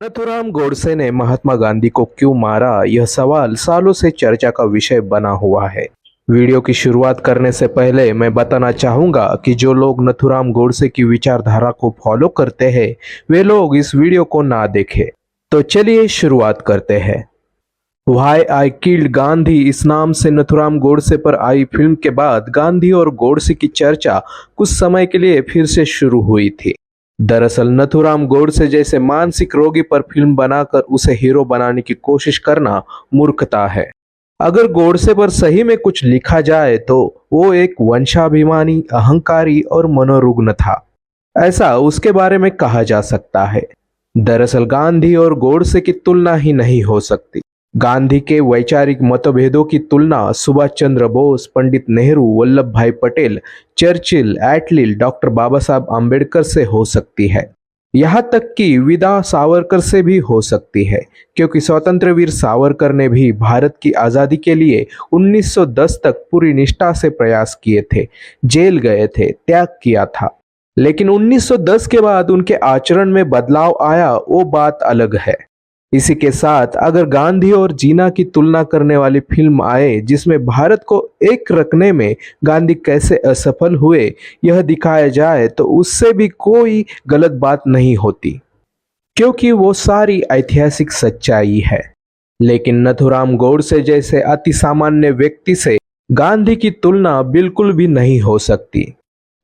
नथुराम गोडसे ने महात्मा गांधी को क्यों मारा, यह सवाल सालों से चर्चा का विषय बना हुआ है। वीडियो की शुरुआत करने से पहले मैं बताना चाहूंगा कि जो लोग नथुराम गोडसे की विचारधारा को फॉलो करते हैं वे लोग इस वीडियो को ना देखें। तो चलिए शुरुआत करते हैं। व्हाई आई किल्ड गांधी इस नाम से नथुराम गोडसे पर आई फिल्म के बाद गांधी और गोडसे की चर्चा कुछ समय के लिए फिर से शुरू हुई थी। दरअसल नथुराम गोडसे जैसे मानसिक रोगी पर फिल्म बनाकर उसे हीरो बनाने की कोशिश करना मूर्खता है। अगर गोडसे पर सही में कुछ लिखा जाए तो वो एक वंशाभिमानी, अहंकारी और मनोरुग्ण था, ऐसा उसके बारे में कहा जा सकता है। दरअसल गांधी और गोडसे की तुलना ही नहीं हो सकती। गांधी के वैचारिक मतभेदों की तुलना सुभाष चंद्र बोस, पंडित नेहरू, वल्लभ भाई पटेल, चर्चिल, एटलिल, डॉक्टर बाबा साहब आम्बेडकर से हो सकती है। यहाँ तक कि विदा सावरकर से भी हो सकती है, क्योंकि स्वतंत्र वीर सावरकर ने भी भारत की आज़ादी के लिए 1910 तक पूरी निष्ठा से प्रयास किए थे, जेल गए थे, त्याग किया था। लेकिन 1910 के बाद उनके आचरण में बदलाव आया, वो बात अलग है। इसी के साथ अगर गांधी और जीना की तुलना करने वाली फिल्म आए जिसमें भारत को एक रखने में गांधी कैसे असफल हुए यह दिखाया जाए तो उससे भी कोई गलत बात नहीं होती, क्योंकि वो सारी ऐतिहासिक सच्चाई है। लेकिन नथुराम गोडसे जैसे अति सामान्य व्यक्ति से गांधी की तुलना बिल्कुल भी नहीं हो सकती।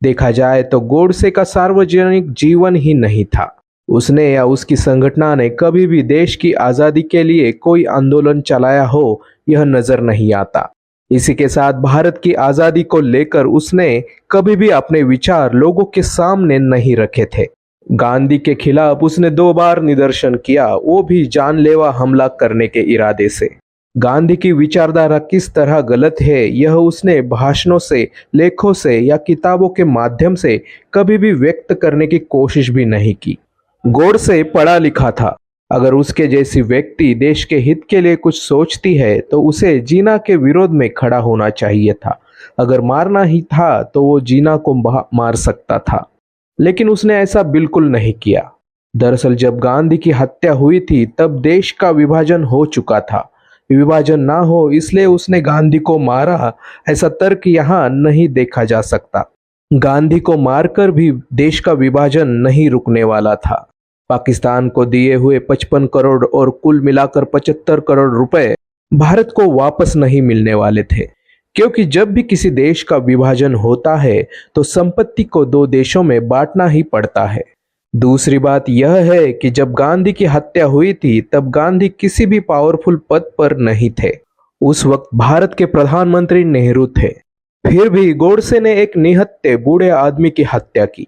देखा जाए तो गोडसे का सार्वजनिक जीवन ही नहीं था। उसने या उसकी संगठन ने कभी भी देश की आज़ादी के लिए कोई आंदोलन चलाया हो यह नजर नहीं आता। इसी के साथ भारत की आज़ादी को लेकर उसने कभी भी अपने विचार लोगों के सामने नहीं रखे थे। गांधी के खिलाफ उसने 2 बार निदर्शन किया, वो भी जानलेवा हमला करने के इरादे से। गांधी की विचारधारा किस तरह गलत है यह उसने भाषणों से, लेखों से या किताबों के माध्यम से कभी भी व्यक्त करने की कोशिश भी नहीं की। गोडसे पढ़ा लिखा था। अगर उसके जैसी व्यक्ति देश के हित के लिए कुछ सोचती है तो उसे जीना के विरोध में खड़ा होना चाहिए था। अगर मारना ही था तो वो जीना को मार सकता था, लेकिन उसने ऐसा बिल्कुल नहीं किया। दरअसल जब गांधी की हत्या हुई थी तब देश का विभाजन हो चुका था। विभाजन ना हो इसलिए उसने गांधी को मारा, ऐसा तर्क यहाँ नहीं देखा जा सकता। गांधी को मारकर भी देश का विभाजन नहीं रुकने वाला था। पाकिस्तान को दिए हुए 55 करोड़ और कुल मिलाकर 75 करोड़ रुपए भारत को वापस नहीं मिलने वाले थे, क्योंकि जब भी किसी देश का विभाजन होता है तो संपत्ति को 2 देशों में बांटना ही पड़ता है। दूसरी बात यह है कि जब गांधी की हत्या हुई थी तब गांधी किसी भी पावरफुल पद पर नहीं थे। उस वक्त भारत के प्रधानमंत्री नेहरू थे। फिर भी गोडसे ने एक निहत्थे बूढ़े आदमी की हत्या की।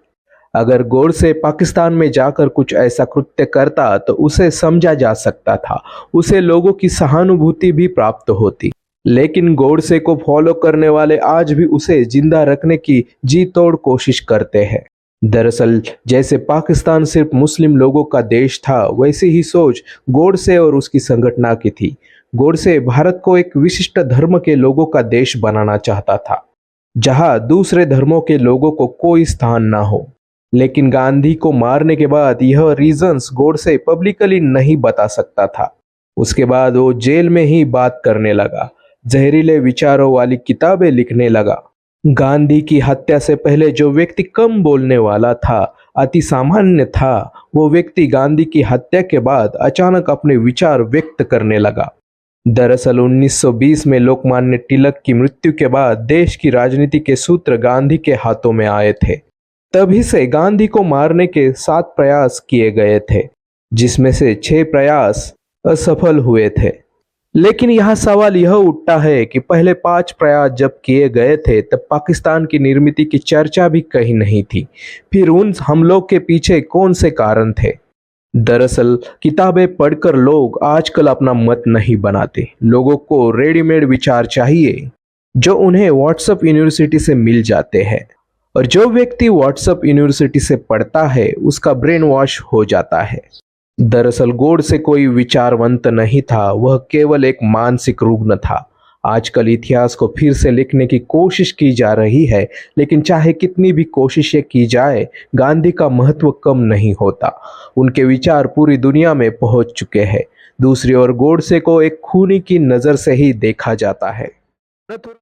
अगर गोडसे पाकिस्तान में जाकर कुछ ऐसा कृत्य करता तो उसे समझा जा सकता था, उसे लोगों की सहानुभूति भी प्राप्त होती। लेकिन गोडसे को फॉलो करने वाले आज भी उसे जिंदा रखने की जी तोड़ कोशिश करते हैं। दरअसल जैसे पाकिस्तान सिर्फ मुस्लिम लोगों का देश था, वैसी ही सोच गोडसे और उसकी संगठन की थी। गोडसे भारत को एक विशिष्ट धर्म के लोगों का देश बनाना चाहता था, जहां दूसरे धर्मों के लोगों को कोई स्थान ना हो। लेकिन गांधी को मारने के बाद यह रीजंस गोडसे पब्लिकली नहीं बता सकता था। उसके बाद वो जेल में ही बात करने लगा, जहरीले विचारों वाली किताबें लिखने लगा। गांधी की हत्या से पहले जो व्यक्ति कम बोलने वाला था, अति सामान्य था, वो व्यक्ति गांधी की हत्या के बाद अचानक अपने विचार व्यक्त करने लगा। दरअसल 1920 में लोकमान्य तिलक की मृत्यु के बाद देश की राजनीति के सूत्र गांधी के हाथों में आए थे। तभी से गांधी को मारने के 7 प्रयास किए गए थे, जिसमें से 6 प्रयास असफल हुए थे। लेकिन यह सवाल यह उठता है कि पहले 5 प्रयास जब किए गए थे तब पाकिस्तान की निर्मित की चर्चा भी कहीं नहीं थी। फिर उन हमलों के पीछे कौन से कारण थे? दरअसल किताबें पढ़कर लोग आजकल अपना मत नहीं बनाते। लोगों को रेडीमेड विचार चाहिए जो उन्हें व्हाट्सएप यूनिवर्सिटी से मिल जाते हैं, और जो व्यक्ति व्हाट्सएप यूनिवर्सिटी से पढ़ता है उसका ब्रेन वॉश हो जाता है। दरअसल गोडसे कोई विचारवंत नहीं था, वह केवल एक मानसिक रुग्ण था। आजकल इतिहास को फिर से लिखने की कोशिश की जा रही है, लेकिन चाहे कितनी भी कोशिशें की जाए, गांधी का महत्व कम नहीं होता। उनके विचार पूरी दुनिया में पहुंच चुके हैं। दूसरी ओर गोडसे को एक खूनी की नज़र से ही देखा जाता है।